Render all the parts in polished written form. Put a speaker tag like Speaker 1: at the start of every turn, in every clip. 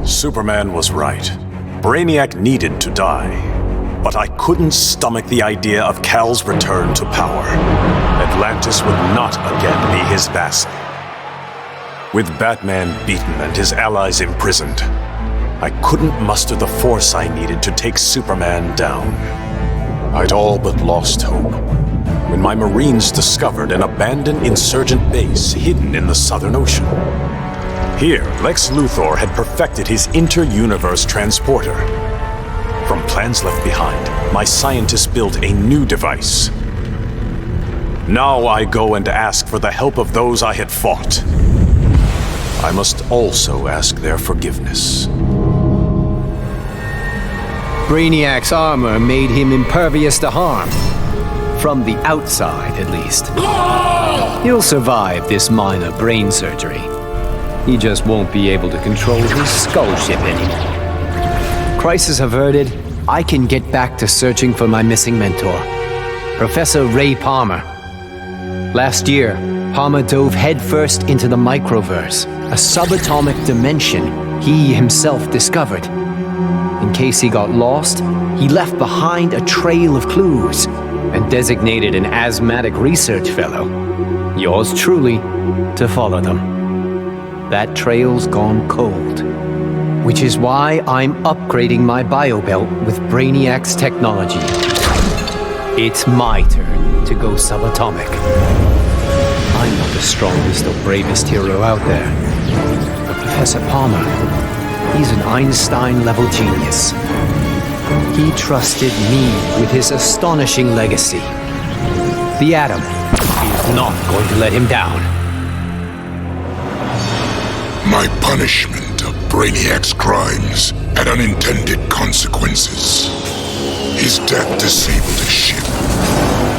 Speaker 1: Superman was right. Brainiac needed to die. But I couldn't stomach the idea of Kal's return to power. Atlantis would not again be his vassal. With Batman beaten and his allies imprisoned, I couldn't muster the force I needed to take Superman down. I'd all but lost hope when my Marines discovered an abandoned insurgent base hidden in the Southern Ocean. Here, Lex Luthor had perfected his inter-universe transporter. From plans left behind, my scientists built a new device. Now I go and ask for the help of those I had fought. I must also ask their forgiveness.
Speaker 2: Brainiac's armor made him impervious to harm. From the outside, at least. He'll survive this minor brain surgery. He just won't be able to control his skull ship anymore. Crisis averted, I can get back to searching for my missing mentor, Professor Ray Palmer. Last year, Palmer dove headfirst into the microverse, a subatomic dimension he himself discovered. In case he got lost, he left behind a trail of clues and designated an asthmatic research fellow, yours truly, to follow them. That trail's gone cold, which is why I'm upgrading my biobelt with Brainiac's technology. It's my turn to go subatomic. I'm not the strongest or bravest hero out there, but Professor Palmer, he's an Einstein-level genius. He trusted me with his astonishing legacy. The Atom is not going to let him down.
Speaker 3: My punishment of Brainiac's crimes had unintended consequences. His death disabled his ship.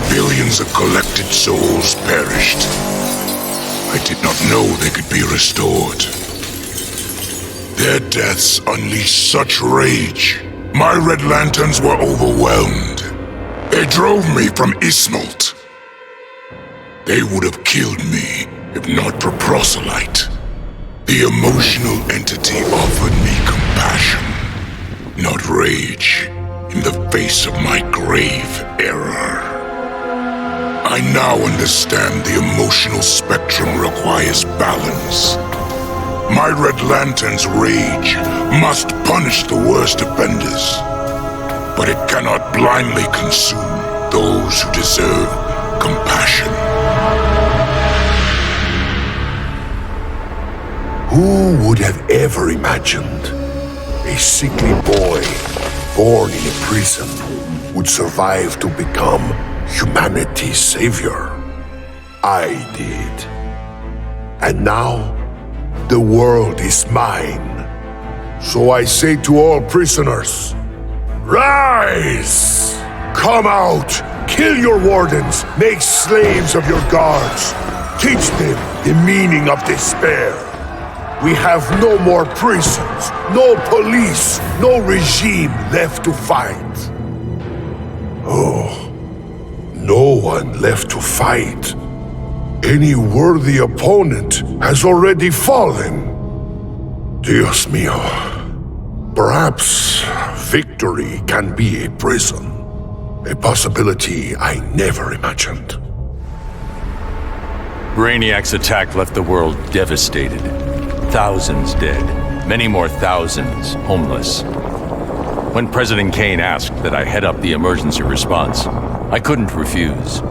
Speaker 3: Billions of collected souls perished. I did not know they could be restored. Their deaths unleashed such rage. My Red Lanterns were overwhelmed. They drove me from Ismalt. They would have killed me if not for Proselyte. The emotional entity offered me compassion, not rage, in the face of my grave error. I now understand the emotional spectrum requires balance. My Red Lantern's rage must punish the worst offenders, but it cannot blindly consume those who deserve compassion.
Speaker 4: Who would have ever imagined a sickly boy born in a prison would survive to become humanity's savior? I did. And now, the world is mine. So I say to all prisoners, rise! Come out! Kill your wardens! Make slaves of your guards! Teach them the meaning of despair! We have no more prisons, no police, no regime left to fight. Oh, no one left to fight. Any worthy opponent has already fallen. Dios mío. Perhaps victory can be a prison. A possibility I never imagined.
Speaker 5: Brainiac's attack left the world devastated. Thousands dead, many more thousands homeless. When President Kane asked that I head up the emergency response, I couldn't refuse.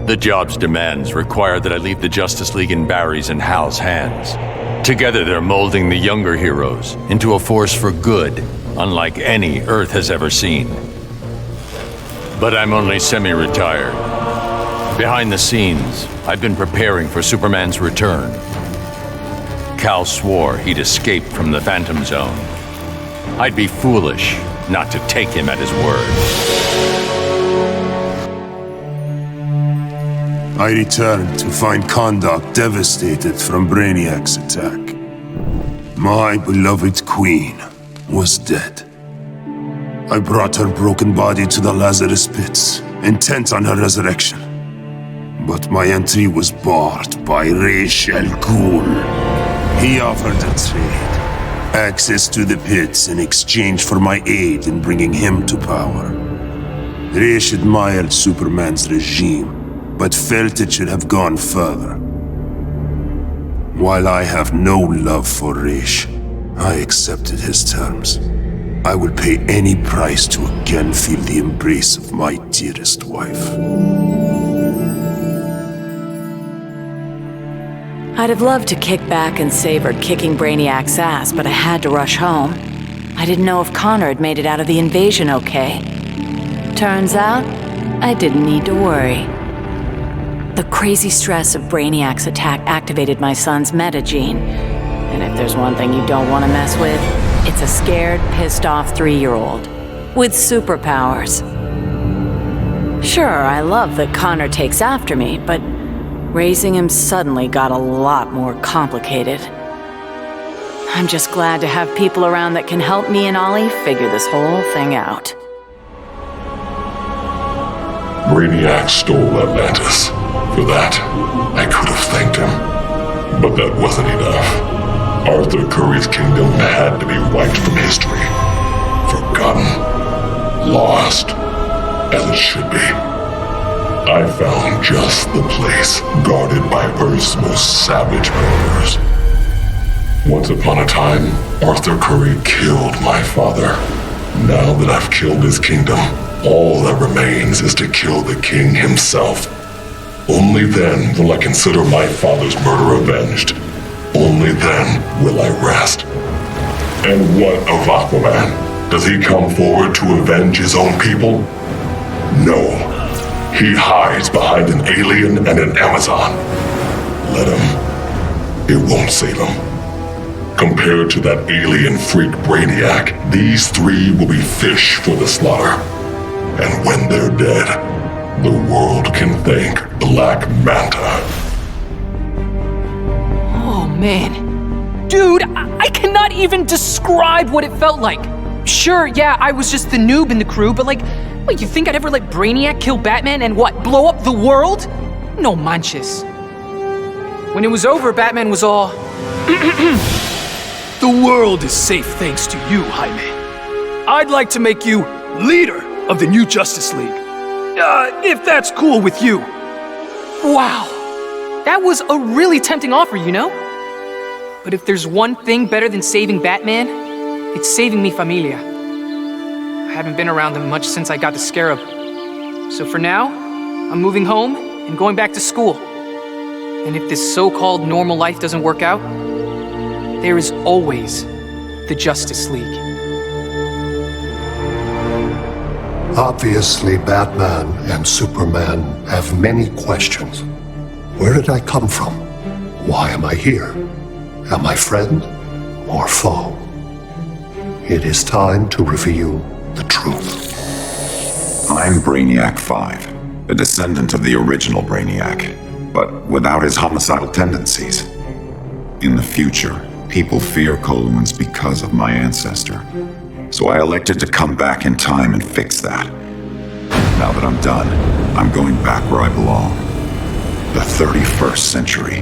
Speaker 5: The job's demands required that I leave the Justice League in Barry's and Hal's hands. Together they're molding the younger heroes into a force for good, unlike any Earth has ever seen. But I'm only semi-retired. Behind the scenes, I've been preparing for Superman's return. Kal swore he'd escape from the Phantom Zone. I'd be foolish not to take him at his word.
Speaker 6: I returned to find Kahndaq devastated from Brainiac's attack. My beloved queen was dead. I brought her broken body to the Lazarus pits, intent on her resurrection. But my entry was barred by Ra's al Ghul. He offered a trade. Access to the pits in exchange for my aid in bringing him to power. Raish admired Superman's regime, but felt it should have gone further. While I have no love for Raish, I accepted his terms. I will pay any price to again feel the embrace of my dearest wife.
Speaker 7: I'd have loved to kick back and savored kicking Brainiac's ass, but I had to rush home. I didn't know if Connor had made it out of the invasion okay. Turns out, I didn't need to worry. The crazy stress of Brainiac's attack activated my son's metagene. And if there's one thing you don't want to mess with, it's a scared, pissed-off 3-year-old with superpowers. Sure, I love that Connor takes after me, but raising him suddenly got a lot more complicated. I'm just glad to have people around that can help me and Ollie figure this whole thing out.
Speaker 3: Brainiac stole Atlantis. For that, I could have thanked him. But that wasn't enough. Arthur Curry's kingdom had to be wiped from history. Forgotten. Lost. As it should be. I found just the place guarded by Earth's most savage murderers. Once upon a time, Arthur Curry killed my father. Now that I've killed his kingdom, all that remains is to kill the king himself. Only then will I consider my father's murder avenged. Only then will I rest. And what of Aquaman? Does he come forward to avenge his own people? No. He hides behind an alien and an Amazon. Let him. It won't save him. Compared to that alien freak Brainiac, these 3 will be fish for the slaughter. And when they're dead, the world can thank Black Manta.
Speaker 8: Oh man. Dude, I cannot even describe what it felt like. Sure, yeah, I was just the noob in the crew, but like, what, you think I'd ever let Brainiac kill Batman and what, blow up the world? No manches. When it was over, Batman was all... The world is safe thanks to you, Jaime. I'd like to make you leader of the new Justice League. If that's cool with you. Wow. That was a really tempting offer, you know? But if there's one thing better than saving Batman, it's saving mi familia. I haven't been around them much since I got the Scarab. So for now, I'm moving home and going back to school. And if this so-called normal life doesn't work out, there is always the Justice League.
Speaker 4: Obviously, Batman and Superman have many questions. Where did I come from? Why am I here? Am I friend or foe? It is time to reveal the truth.
Speaker 9: I'm Brainiac 5, a descendant of the original Brainiac, but without his homicidal tendencies. In the future, people fear Coluans because of my ancestor. So I elected to come back in time and fix that. Now that I'm done, I'm going back where I belong. The 31st century.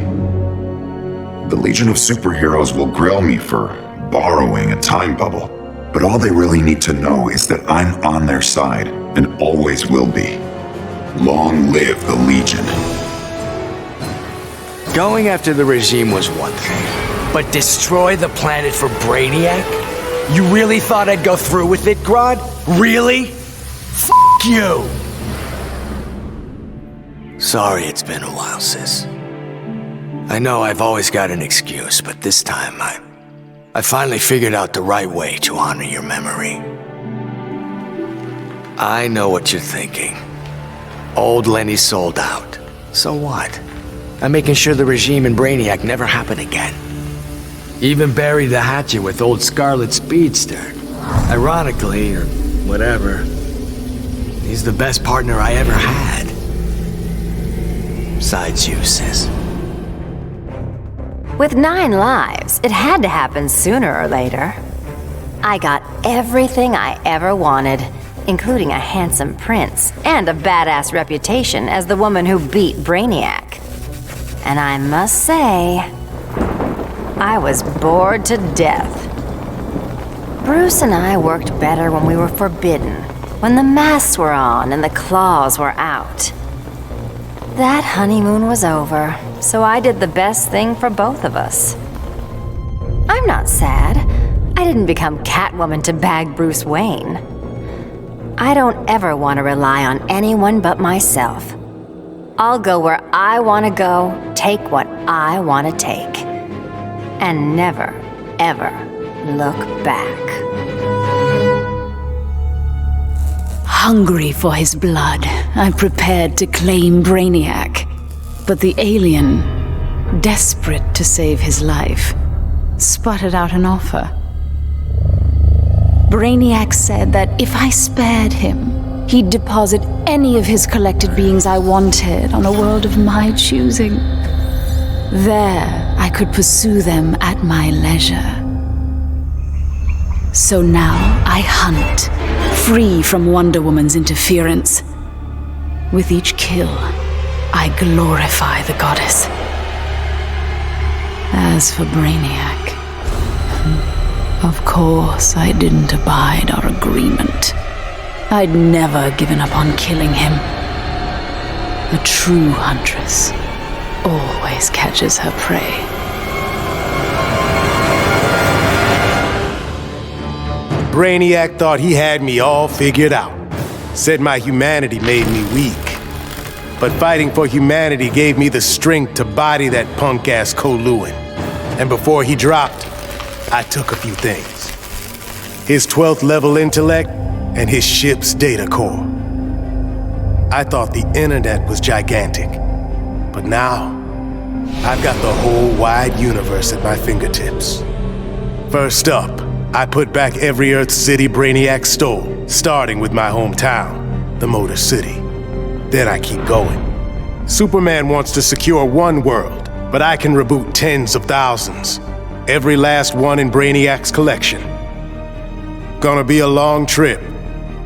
Speaker 9: The Legion of Superheroes will grill me for borrowing a time bubble, but all they really need to know is that I'm on their side and always will be. Long live the Legion.
Speaker 2: Going after the regime was one thing, but destroy the planet for Brainiac? You really thought I'd go through with it, Grodd? Really? F*** you! Sorry it's been a while, sis. I know I've always got an excuse, but this time I finally figured out the right way to honor your memory. I know what you're thinking. Old Lenny sold out. So what? I'm making sure the regime and Brainiac never happen again. Even buried the hatchet with old Scarlet Speedster. Ironically, or whatever, he's the best partner I ever had. Besides you, sis.
Speaker 10: With 9 lives, it had to happen sooner or later. I got everything I ever wanted, including a handsome prince and a badass reputation as the woman who beat Brainiac. And I must say, I was bored to death. Bruce and I worked better when we were forbidden, when the masks were on and the claws were out. That honeymoon was over, so I did the best thing for both of us. I'm not sad. I didn't become Catwoman to bag Bruce Wayne. I don't ever want to rely on anyone but myself. I'll go where I want to go, take what I want to take, and never, ever look back.
Speaker 7: Hungry for his blood, I prepared to claim Brainiac. But the alien, desperate to save his life, sputtered out an offer. Brainiac said that if I spared him, he'd deposit any of his collected beings I wanted on a world of my choosing. There, I could pursue them at my leisure. So now I hunt, free from Wonder Woman's interference. With each kill, I glorify the goddess. As for Brainiac, of course I didn't abide our agreement. I'd never given up on killing him. A true huntress always catches her prey.
Speaker 11: Brainiac thought he had me all figured out. Said my humanity made me weak. But fighting for humanity gave me the strength to body that punk-ass Kowloon. And before he dropped, I took a few things. His 12th level intellect and his ship's data core. I thought the internet was gigantic. But now, I've got the whole wide universe at my fingertips. First up, I put back every Earth city Brainiac stole, starting with my hometown, the Motor City. Then I keep going. Superman wants to secure one world, but I can reboot tens of thousands. Every last one in Brainiac's collection. Gonna be a long trip,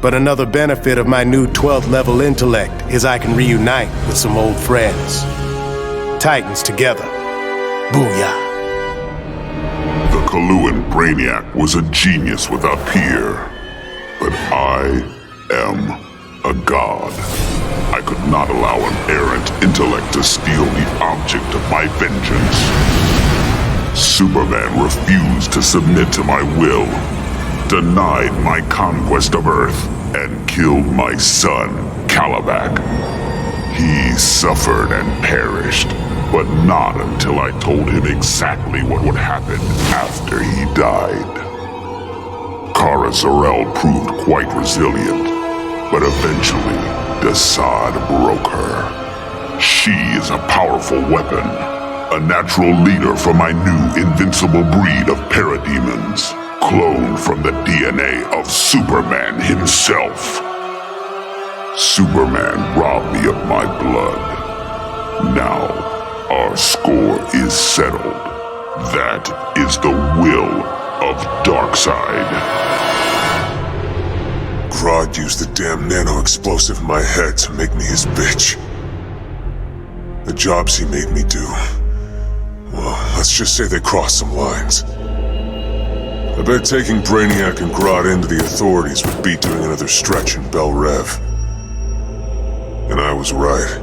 Speaker 11: but another benefit of my new 12th level intellect is I can reunite with some old friends. Titans together. Booyah.
Speaker 3: The Kowloon Brainiac was a genius without peer. But I am a god. I could not allow an errant intellect to steal the object of my vengeance. Superman refused to submit to my will, denied my conquest of Earth, and killed my son, Kalibak. He suffered and perished, but not until I told him exactly what would happen after he died. Kara Zor-El proved quite resilient, but eventually, Desaad broke her. She is a powerful weapon, a natural leader for my new invincible breed of parademons, cloned from the DNA of Superman himself. Superman robbed me of my blood. Now, our score is settled. That is the will of Darkseid.
Speaker 4: Grodd used the damn nano-explosive in my head to make me his bitch. The jobs he made me do, well, let's just say they crossed some lines. I bet taking Brainiac and Grodd into the authorities would be doing another stretch in Bel Rev. And I was right.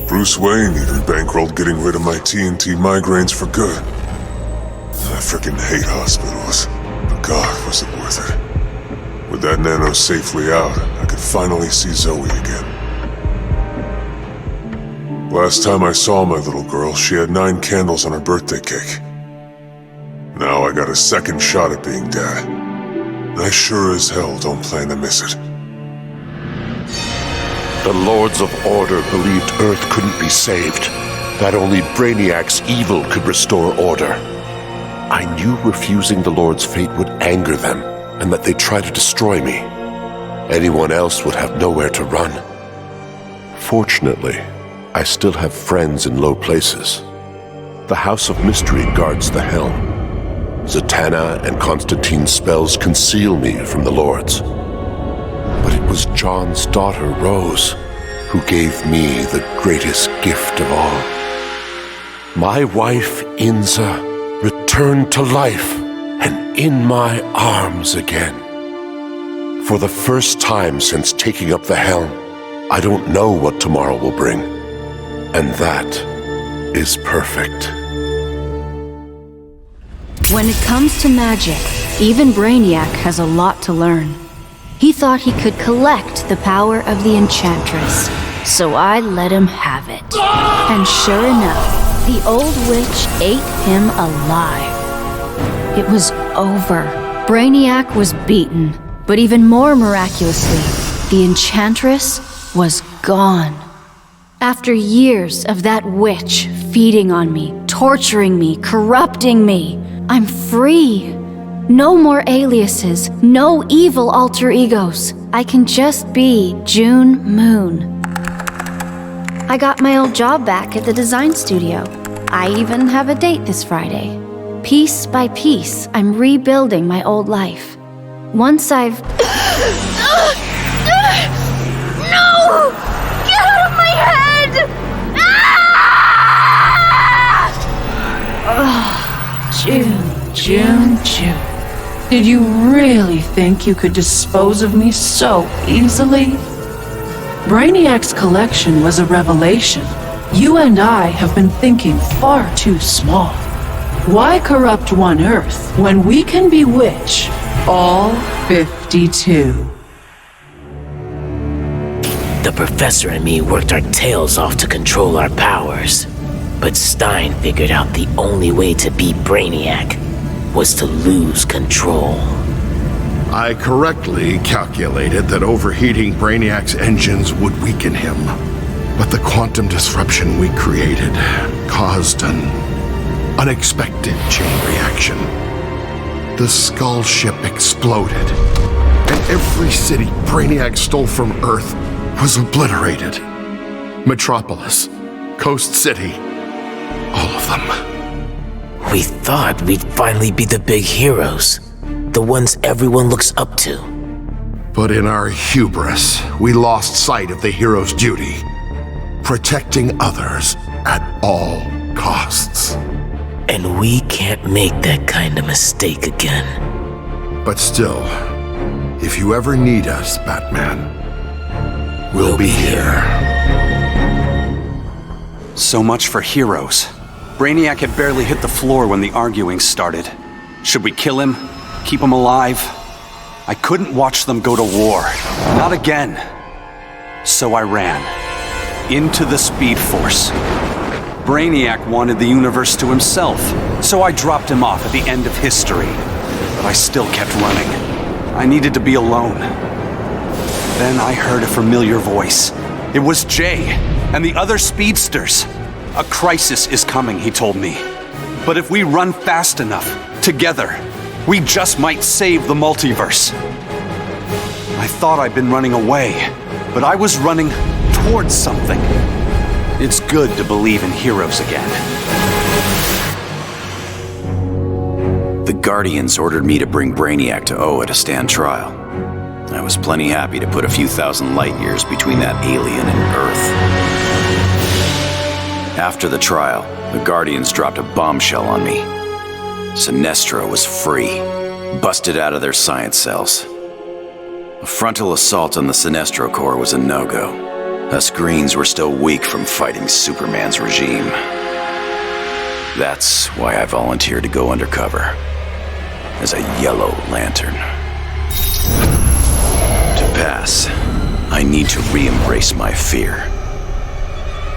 Speaker 4: Bruce Wayne even bankrolled getting rid of my TNT migraines for good. I frickin' hate hospitals, but God, was it worth it. With that nano safely out, I could finally see Zoe again. Last time I saw my little girl, she had 9 candles on her birthday cake. Now I got a second shot at being dad. And I sure as hell don't plan to miss it.
Speaker 12: The Lords of Order believed Earth couldn't be saved, that only Brainiac's evil could restore order. I knew refusing the Lord's fate would anger them, and that they'd try to destroy me. Anyone else would have nowhere to run. Fortunately, I still have friends in low places. The House of Mystery guards the helm. Zatanna and Constantine's spells conceal me from the Lords. But it was John's daughter, Rose, who gave me the greatest gift of all. My wife, Inza, returned to life and in my arms again. For the first time since taking up the helm, I don't know what tomorrow will bring. And that is perfect.
Speaker 13: When it comes to magic, even Brainiac has a lot to learn. He thought he could collect the power of the Enchantress, so I let him have it. And sure enough, the old witch ate him alive. It was over. Brainiac was beaten, but even more miraculously, the Enchantress was gone. After years of that witch feeding on me, torturing me, corrupting me, I'm free. No more aliases, no evil alter egos. I can just be June Moon. I got my old job back at the design studio. I even have a date this Friday. Piece by piece, I'm rebuilding my old life. Once I've...
Speaker 10: No! Get out of my head!
Speaker 14: June. Did you really think you could dispose of me so easily? Brainiac's collection was a revelation. You and I have been thinking far too small. Why corrupt one Earth when we can bewitch all 52?
Speaker 15: The professor and me worked our tails off to control our powers. But Stein figured out the only way to beat Brainiac was to lose control.
Speaker 4: I correctly calculated that overheating Brainiac's engines would weaken him. But the quantum disruption we created caused an unexpected chain reaction. The skull ship exploded, and every city Brainiac stole from Earth was obliterated. Metropolis, Coast City, all of them.
Speaker 15: We thought we'd finally be the big heroes, the ones everyone looks up to.
Speaker 4: But in our hubris, we lost sight of the hero's duty, protecting others at all costs.
Speaker 15: And we can't make that kind of mistake again.
Speaker 4: But still, if you ever need us, Batman, we'll be here.
Speaker 16: So much for heroes. Brainiac had barely hit the floor when the arguing started. Should we kill him? Keep him alive? I couldn't watch them go to war. Not again. So I ran. Into the Speed Force. Brainiac wanted the universe to himself, so I dropped him off at the end of history. But I still kept running. I needed to be alone. Then I heard a familiar voice. It was Jay and the other speedsters. A crisis is coming, he told me. But if we run fast enough, together, we just might save the multiverse. I thought I'd been running away, but I was running towards something. It's good to believe in heroes again.
Speaker 17: The Guardians ordered me to bring Brainiac to Oa to stand trial. I was plenty happy to put a few thousand light years between that alien and Earth. After the trial, the Guardians dropped a bombshell on me. Sinestro was free, busted out of their science cells. A frontal assault on the Sinestro Corps was a no-go. Us Greens were still weak from fighting Superman's regime. That's why I volunteered to go undercover as a Yellow Lantern. To pass, I need to re-embrace my fear.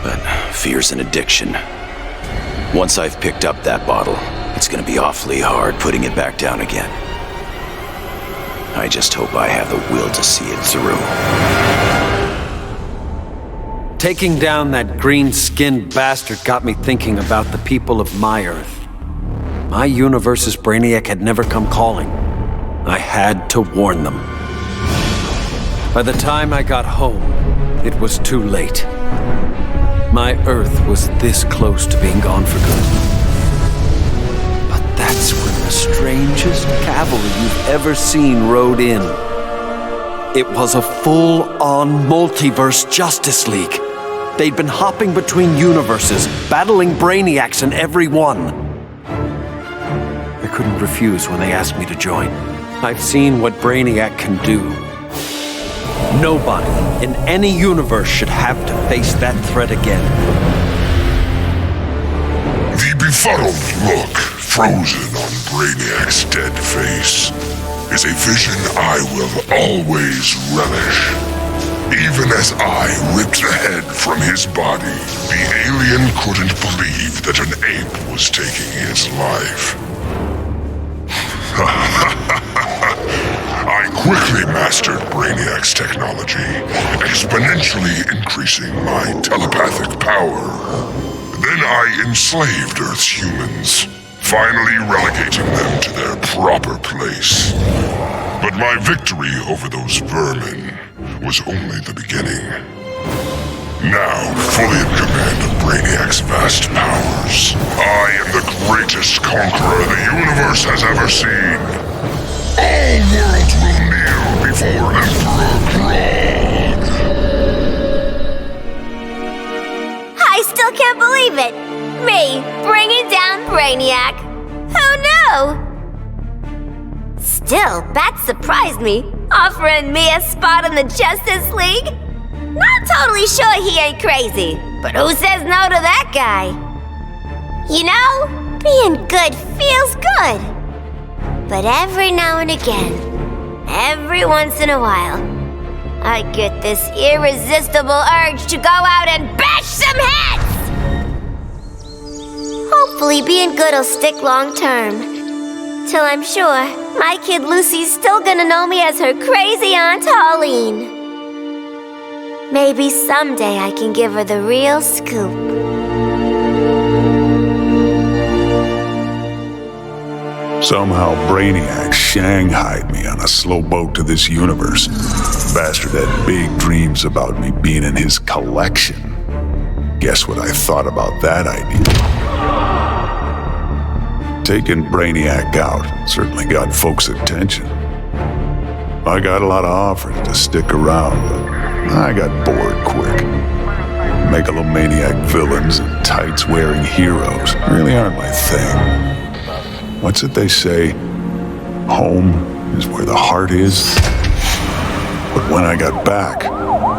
Speaker 17: But fear's an addiction. Once I've picked up that bottle, it's gonna be awfully hard putting it back down again. I just hope I have the will to see it through.
Speaker 18: Taking down that green-skinned bastard got me thinking about the people of my Earth. My universe's Brainiac had never come calling. I had to warn them. By the time I got home, it was too late. My Earth was this close to being gone for good. But that's when the strangest cavalry you've ever seen rode in. It was a full-on multiverse Justice League. They'd been hopping between universes, battling Brainiacs in every one. I couldn't refuse when they asked me to join. I've seen what Brainiac can do. Nobody in any universe should have to face that threat again.
Speaker 3: The befuddled look frozen on Brainiac's dead face is a vision I will always relish. Even as I ripped the head from his body, the alien couldn't believe that an ape was taking his life. I quickly mastered Brainiac's technology, exponentially increasing my telepathic power. Then I enslaved Earth's humans, finally relegating them to their proper place. But my victory over those vermin was only the beginning. Now, fully in command of Brainiac's vast powers, I am the greatest conqueror the universe has ever seen. All worlds will kneel before Emperor Grodd.
Speaker 19: I still can't believe it! Me, bringing down Brainiac! Who knew? Still, that surprised me, offering me a spot in the Justice League. Not totally sure he ain't crazy, but who says no to that guy? You know, being good feels good. But every now and again, every once in a while, I get this irresistible urge to go out and bash some heads! Hopefully being good will stick long term. Till I'm sure my kid Lucy's still gonna know me as her crazy Aunt Pauline. Maybe someday I can give her the real scoop.
Speaker 20: Somehow Brainiac shanghaied me on a slow boat to this universe. Bastard had big dreams about me being in his collection. Guess what I thought about that idea? Taking Brainiac out certainly got folks' attention. I got a lot of offers to stick around, but I got bored quick. Megalomaniac villains and tights-wearing heroes really aren't my thing. What's it they say? Home is where the heart is. But when I got back,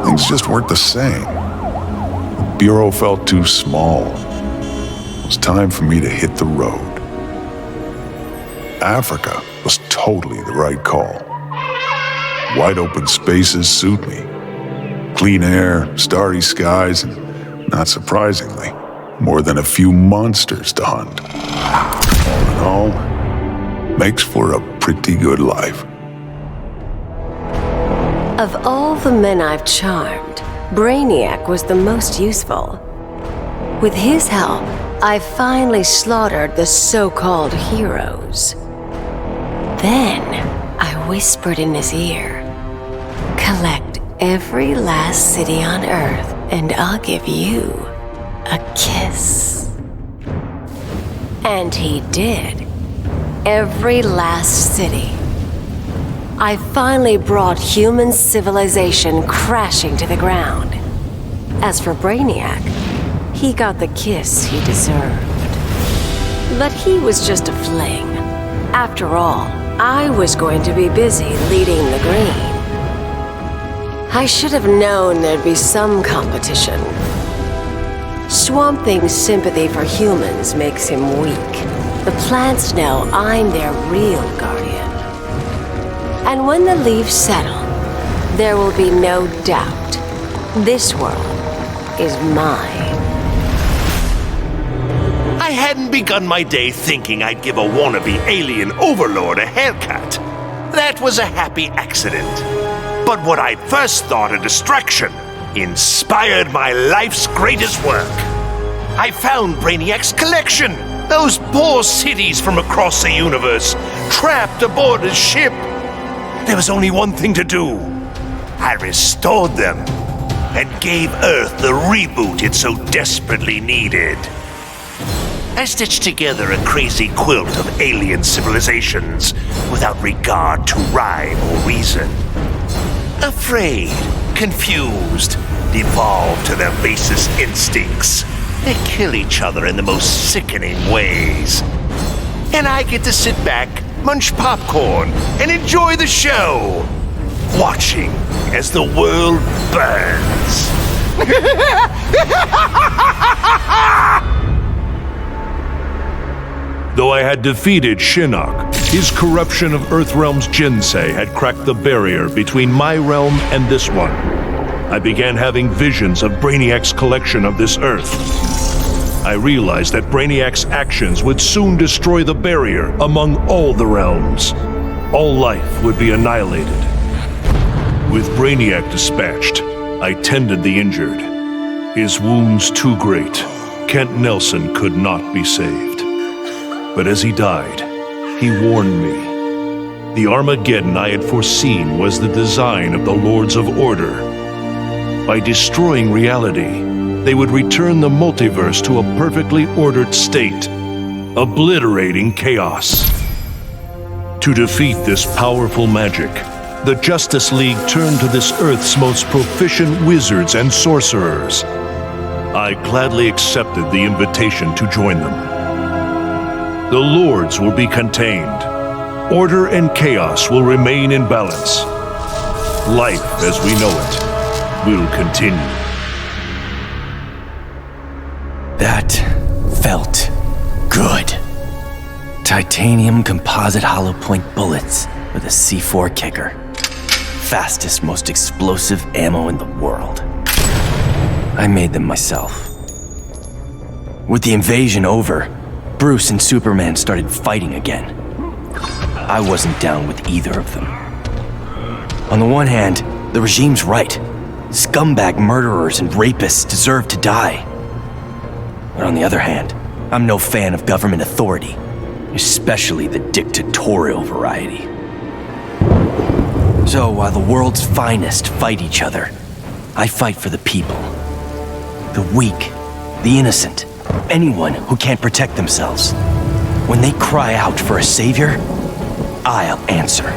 Speaker 20: things just weren't the same. The Bureau felt too small. It was time for me to hit the road. Africa was totally the right call. Wide open spaces suit me. Clean air, starry skies, and, not surprisingly, more than a few monsters to hunt. All in all, makes for a pretty good life.
Speaker 21: Of all the men I've charmed, Brainiac was the most useful. With his help, I finally slaughtered the so-called heroes. Then, I whispered in his ear, "Collect every last city on Earth, and I'll give you a kiss." And he did. Every last city. I finally brought human civilization crashing to the ground. As for Brainiac, he got the kiss he deserved. But he was just a fling. After all, I was going to be busy leading the green. I should have known there'd be some competition. Swamp Thing's sympathy for humans makes him weak. The plants know I'm their real guardian. And when the leaves settle, there will be no doubt. This world is mine.
Speaker 22: I hadn't begun my day thinking I'd give a wannabe alien overlord a haircut. That was a happy accident. But what I'd first thought a distraction inspired my life's greatest work. I found Brainiac's collection. Those poor cities from across the universe, trapped aboard his ship. There was only one thing to do. I restored them and gave Earth the reboot it so desperately needed. I stitched together a crazy quilt of alien civilizations without regard to rhyme or reason. Afraid, confused, devolve to their basest instincts. They kill each other in the most sickening ways. And I get to sit back, munch popcorn, and enjoy the show, watching as the world burns.
Speaker 1: Though I had defeated Shinnok, his corruption of Earthrealm's Jinsei had cracked the barrier between my realm and this one. I began having visions of Brainiac's collection of this Earth. I realized that Brainiac's actions would soon destroy the barrier among all the realms. All life would be annihilated. With Brainiac dispatched, I tended the injured. His wounds too great, Kent Nelson could not be saved. But as he died, he warned me. The Armageddon I had foreseen was the design of the Lords of Order. By destroying reality, they would return the multiverse to a perfectly ordered state, obliterating chaos. To defeat this powerful magic, the Justice League turned to this Earth's most proficient wizards and sorcerers. I gladly accepted the invitation to join them. The Lords will be contained. Order and chaos will remain in balance. Life as we know it will continue.
Speaker 15: That felt good. Titanium composite hollow point bullets with a C4 kicker. Fastest, most explosive ammo in the world. I made them myself. With the invasion over, Bruce and Superman started fighting again. I wasn't down with either of them. On the one hand, the regime's right. Scumbag murderers and rapists deserve to die. But on the other hand, I'm no fan of government authority, especially the dictatorial variety. So while the world's finest fight each other, I fight for the people. The weak, the innocent, anyone who can't protect themselves. When they cry out for a savior, I'll answer.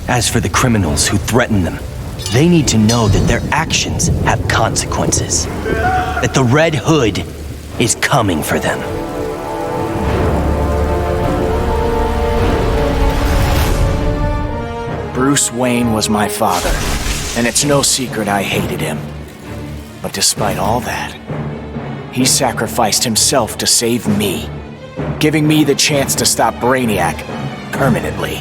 Speaker 15: As for the criminals who threaten them, they need to know that their actions have consequences. That the Red Hood is coming for them.
Speaker 5: Bruce Wayne was my father, and it's no secret I hated him. But despite all that, he sacrificed himself to save me, giving me the chance to stop Brainiac permanently.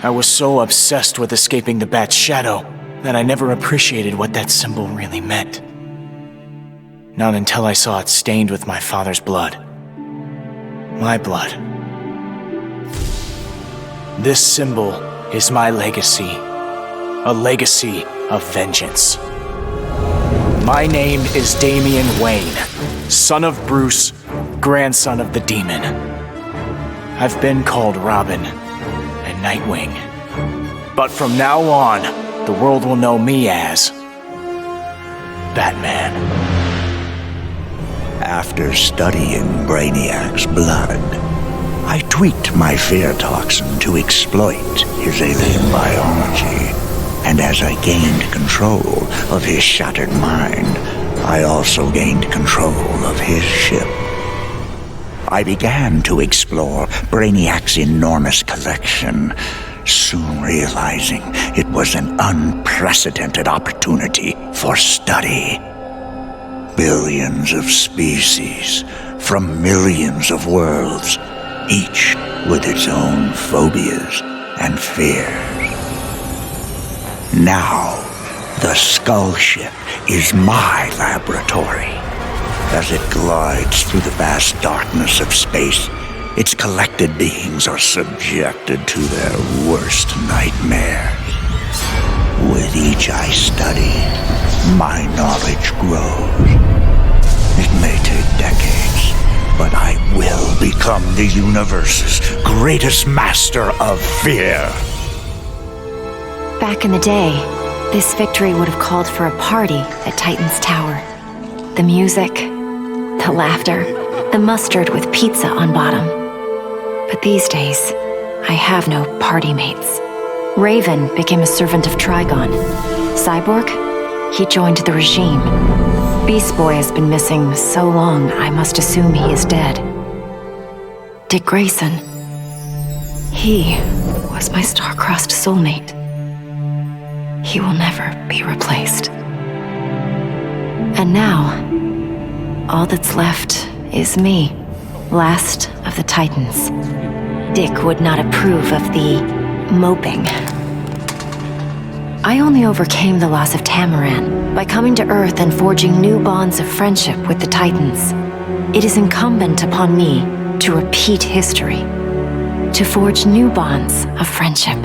Speaker 5: I was so obsessed with escaping the Bat's shadow that I never appreciated what that symbol really meant. Not until I saw it stained with my father's blood. My blood. This symbol is my legacy. A legacy of vengeance. My name is Damian Wayne, son of Bruce, grandson of the Demon. I've been called Robin and Nightwing. But from now on, the world will know me as Batman.
Speaker 23: After studying Brainiac's blood, I tweaked my fear toxin to exploit his alien biology. And as I gained control of his shattered mind, I also gained control of his ship. I began to explore Brainiac's enormous collection, soon realizing it was an unprecedented opportunity for study. Billions of species from millions of worlds, each with its own phobias and fears. Now, the Skull Ship is my laboratory. As it glides through the vast darkness of space, its collected beings are subjected to their worst nightmares. With each I study, my knowledge grows. It may take decades, but I will become the universe's greatest master of fear.
Speaker 10: Back in the day, this victory would have called for a party at Titan's Tower. The music, the laughter, the mustard with pizza on bottom. But these days, I have no party mates. Raven became a servant of Trigon.
Speaker 6: Cyborg? He joined the regime. Beast Boy has been missing so long, I must assume he is dead. Dick Grayson. He was my star-crossed soulmate. He will never be replaced. And now, all that's left is me, last of the Titans. Dick would not approve of the moping. I only overcame the loss of Tamaran by coming to Earth and forging new bonds of friendship with the Titans. It is incumbent upon me to repeat history, to forge new bonds of friendship.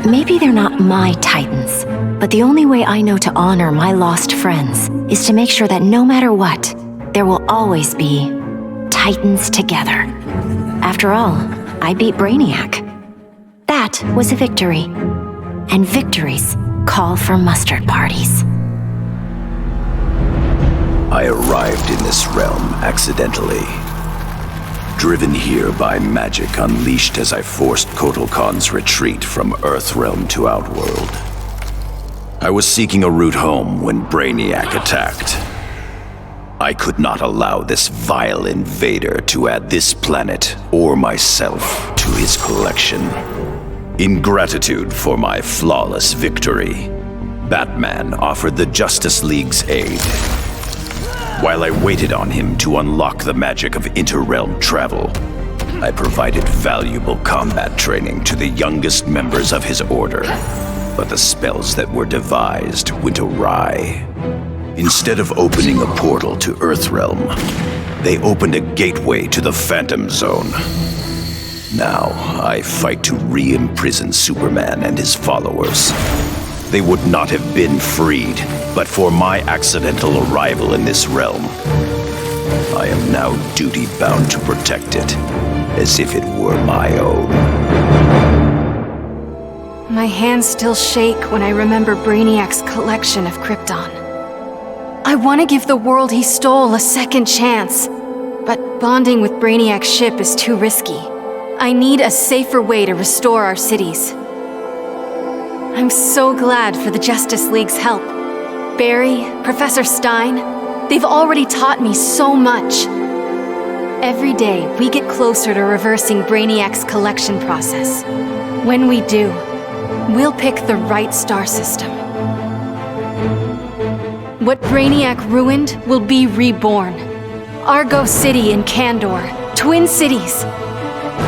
Speaker 6: Maybe they're not my Titans, but the only way I know to honor my lost friends is to make sure that no matter what, there will always be Titans together. After all, I beat Brainiac. That was a victory. And victories call for mustard parties.
Speaker 17: I arrived in this realm accidentally. Driven here by magic unleashed as I forced Kotal Khan's retreat from Earthrealm to Outworld. I was seeking a route home when Brainiac attacked. I could not allow this vile invader to add this planet or myself to his collection. In gratitude for my flawless victory, Batman offered the Justice League's aid. While I waited on him to unlock the magic of interrealm travel, I provided valuable combat training to the youngest members of his order. But the spells that were devised went awry. Instead of opening a portal to Earthrealm, they opened a gateway to the Phantom Zone. Now, I fight to re-imprison Superman and his followers. They would not have been freed, but for my accidental arrival in this realm. I am now duty-bound to protect it, as if it were my own.
Speaker 13: My hands still shake when I remember Brainiac's collection of Krypton. I want to give the world he stole a second chance, but bonding with Brainiac's ship is too risky. I need a safer way to restore our cities. I'm so glad for the Justice League's help. Barry, Professor Stein, they've already taught me so much. Every day, we get closer to reversing Brainiac's collection process. When we do, we'll pick the right star system. What Brainiac ruined will be reborn. Argo City and Kandor, Twin Cities.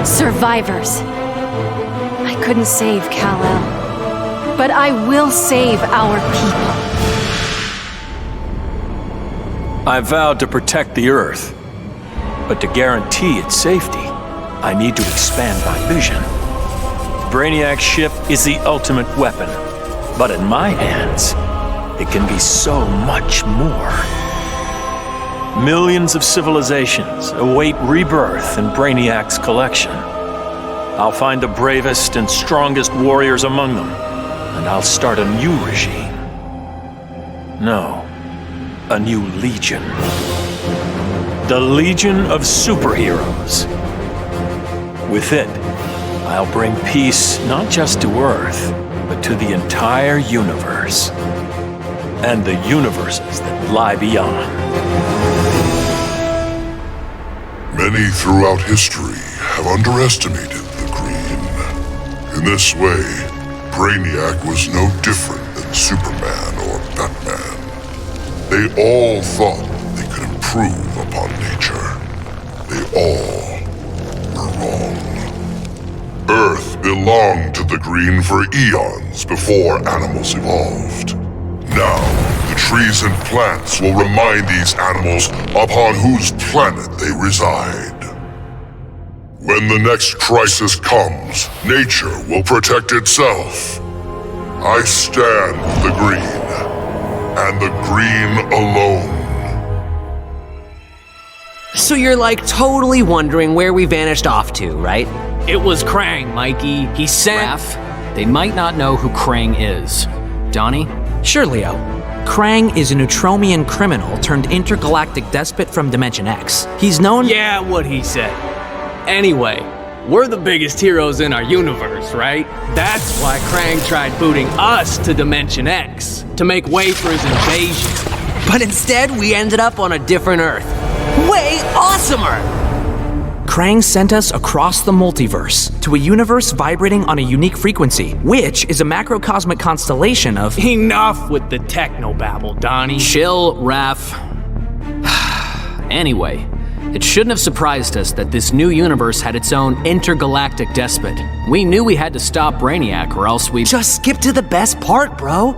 Speaker 13: Survivors. I couldn't save Kal-El, but I will save our people.
Speaker 8: I vowed to protect the Earth, but to guarantee its safety, I need to expand my vision. Brainiac's ship is the ultimate weapon, but in my hands, it can be so much more. Millions of civilizations await rebirth in Brainiac's collection. I'll find the bravest and strongest warriors among them, and I'll start a new regime. No, a new legion. The Legion of Superheroes. With it, I'll bring peace not just to Earth, but to the entire universe. And the universes that lie beyond.
Speaker 3: Many throughout history have underestimated the Green. In this way, Brainiac was no different than Superman or Batman. They all thought they could improve upon nature. They all were wrong. Earth belonged to the Green for eons before animals evolved. Now, the trees and plants will remind these animals upon whose planet they reside. When the next crisis comes, nature will protect itself. I stand with the Green, and the Green alone.
Speaker 9: So you're like totally wondering where we vanished off to, right?
Speaker 24: It was Krang, Mikey. He sent...
Speaker 25: Raph, they might not know who Krang is. Donnie?
Speaker 26: Sure, Leo. Krang is a Neutromian criminal turned intergalactic despot from Dimension X. He's known—
Speaker 24: Yeah, what he said. Anyway, We're the biggest heroes in our universe, right? That's why Krang tried booting us to Dimension X, to make way for his invasion.
Speaker 9: But instead, we ended up on a different Earth. Way awesomer!
Speaker 2: Krang sent us across the multiverse to a universe vibrating on a unique frequency, which is a macrocosmic constellation of—
Speaker 24: Enough with the technobabble, Donnie.
Speaker 25: Chill, Raph. Anyway, it shouldn't have surprised us that this new universe had its own intergalactic despot. We knew we had to stop Brainiac or else we—
Speaker 9: Just skip to the best part, bro.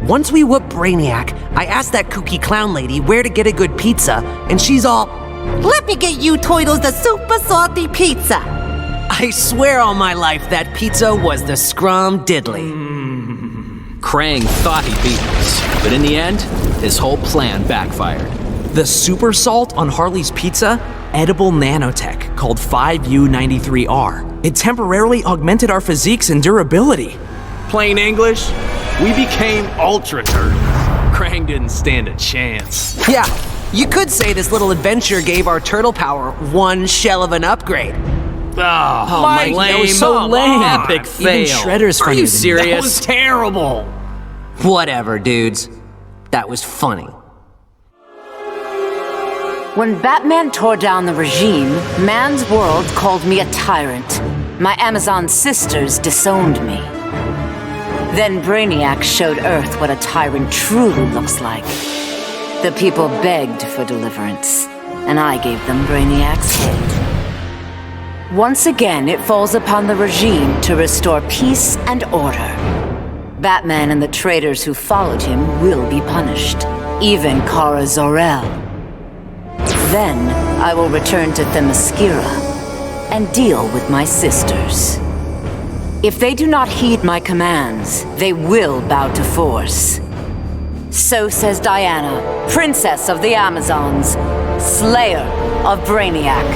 Speaker 9: Once we whoop Brainiac, I asked that kooky clown lady where to get a good pizza, and she's all, "Let me get you Toidles the super salty pizza." I swear on my life that pizza was the scrum diddly.
Speaker 25: Krang thought he'd beat us, but in the end, his whole plan backfired.
Speaker 2: the super salt on Harley's pizza, edible nanotech called 5U93R. It temporarily augmented our physiques and durability.
Speaker 24: Plain English, we became ultra turtles. Krang didn't stand a chance.
Speaker 9: Yeah, you could say this little adventure gave our turtle power one shell of an upgrade.
Speaker 24: Oh,
Speaker 2: Mike, that was so lame.
Speaker 24: Epic fail.
Speaker 2: Even Shredder's
Speaker 24: Are
Speaker 2: funnier
Speaker 24: you
Speaker 2: than
Speaker 24: serious?
Speaker 2: that.
Speaker 24: That was terrible.
Speaker 9: Whatever, dudes. That was funny.
Speaker 10: When Batman tore down the regime, man's world called me a tyrant. My Amazon sisters disowned me. Then Brainiac showed Earth what a tyrant truly looks like. The people begged for deliverance, and I gave them Brainiac's head. Once again, it falls upon the regime to restore peace and order. Batman and the traitors who followed him will be punished, even Kara Zor-El. Then, I will return to Themyscira and deal with my sisters. If they do not heed my commands, they will bow to force. So says Diana, Princess of the Amazons, Slayer of Brainiac.